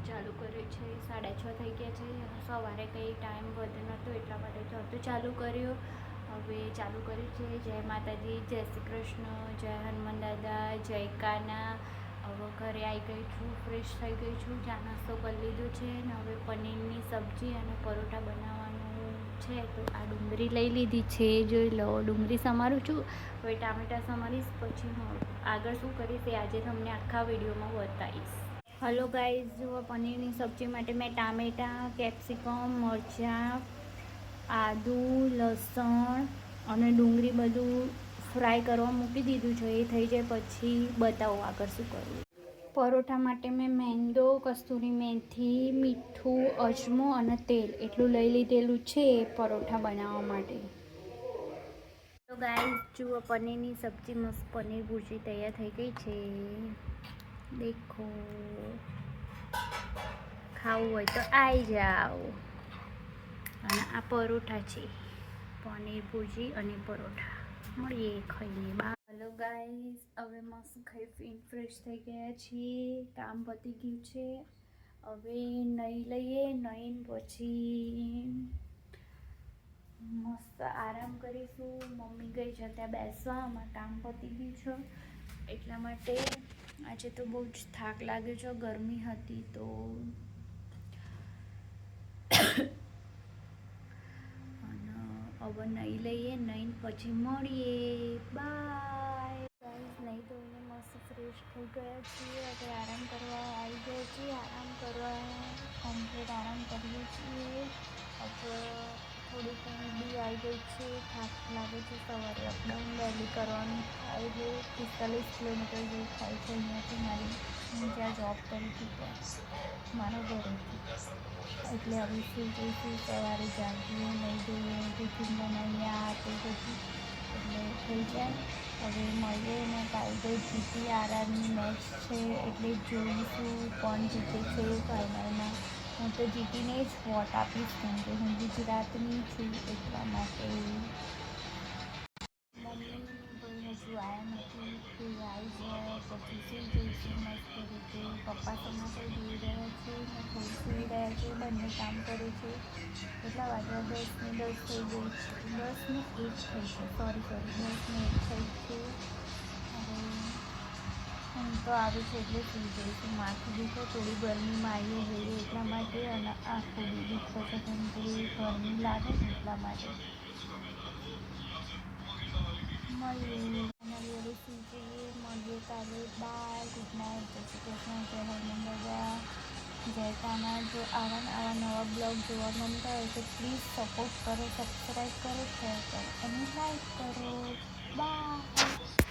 ચાલુ કર્યું છે. 6:30 થઈ ગયા છે. સવારે કંઈ ટાઈમ વધુ નહોતો એટલા માટે ચોથું ચાલુ કર્યું. હવે ચાલુ કર્યું છે. જય માતાજી, જય શ્રી કૃષ્ણ, જય હનુમાન દાદા, જય કાના. હવે ઘરે આવી ગઈ છું, ફ્રેશ થઈ ગઈ છું, ચા નાસ્તો કરી લીધો છે ને હવે પનીરની સબ્જી અને પરોઠા બનાવવાનું છે. તો આ ડુંગળી લઈ લીધી છે, જોઈ લો. ડુંગળી સમારું છું, હવે ટામેટાં સમારીશ, પછી હું આગળ શું કરીશ એ આજે તમને આખા વિડીયોમાં બતાવીશ. હલો ગાઈઝ, જુઓ પનીરની સબ્જી માટે મેં ટામેટાં, કેપ્સિકમ, મરચાં, આદુ, લસણ અને ડુંગળી બધું ફ્રાય કરવા મૂકી દીધું છે. એ થઈ જાય પછી બતાવો આગળ શું કરવું. પરોઠા માટે મેં મેંદો, કસ્તુરી મેથી, મીઠું, અજમો અને તેલ એટલું લઈ લીધેલું છે પરોઠા બનાવવા માટે. તો ગાઈઝ જુઓ, પનીરની સબ્જી મસ્ત પનીર ભુરજી તૈયાર થઈ ગઈ છે. દેખો, ખાવું હોય તો આવી જાઓ. અને આ પરોઠા છે, પનીર ભુરજી અને પરોઠા. મળીએ ખાઈને બા. હલો ગાઈઝ, હવે મસ્ત ખાઈ પીને ફ્રેશ થઈ ગયા છીએ. કામ પતી ગયું છે. હવે નહીં લઈએ, નહીં પછી મસ્ત આરામ કરીશું. મમ્મી ગઈ છે ત્યાં બેસવા, અમારું કામ પતી ગયું છે એટલા માટે. આજે તો બહુ જ થાક લાગ્યો છે, ગરમી હતી તો. અને હવે નહીં લઈએ, નહીં પછી મળીએ. By guys. નહીં ધોઈને મસ્ત ફ્રેશ થઈ ગયા છીએ. હવે આરામ કરવા આવી ગયા છીએ. આરામ કરવા કમ્પ્લીટ આરામ કરીએ છીએ. હવે થોડીક ઊંઘ બી આવી ગઈ છે. થાક લાગે છે. સવારે અપડાઉન ડેલી કરવાનું થાય છે. 45 કિલોમીટર જેવું થાય છે અહીંયાથી મારી, હું જ્યાં જોબ કરું છું ત્યાં મારા ઘરેથી. એટલે હવે સુઈ જઈશું. સવારે જાગીએ, નહીં ધોઈએ, ટિફિન બનાવીએ, આ તે બધું એટલે થઈ જાય. હવે મળીએ ને કાલે તો GT-RRની મેચ છે એટલે જોઈશું કોણ જીતે છે ફાઇનલમાં. હું તો જીતીને જ વોટ આપીશ, કેમ કે હું ગુજરાતની છું એટલા માટે. મમ્મી ભાઈ હજુ આવ્યા નથી, એ આવી જાય પછી સુઈ જઈશું મસ્ત રીતે. પપ્પા સમાચાર જોઈ રહ્યા છે ને થોડું સુઈ રહ્યા છે. બંને કામ કરે છે. કેટલા વાગ્યા? 10 ને 10 થઈ ગઈ છે. 10 ને 1 થઈ છે. સોરી 10 ને 1 થઈ છે. હવે હું તો આવી છે એટલે સુઈ જઈશું. માથું દુખે, થોડી ગરમીમાં આવીએ જઈએ એટલા માટે. અને આખું બી દુખે છે કેમ કે ગરમી લાગે ને એટલા માટે. મળીએ હવે સુઈ જઈએ. મળીએ કાલે. બાય, ગુડ નાઇટ, જય શ્રી કૃષ્ણ, જય હનુમાન દાદા, જય કાના. જો આવા નવા બ્લોગ જોવા ગમતા હોય તો પ્લીઝ સપોર્ટ કરો, સબસ્ક્રાઈબ કરો, શેર કરો અને લાઈક કરો. બાય.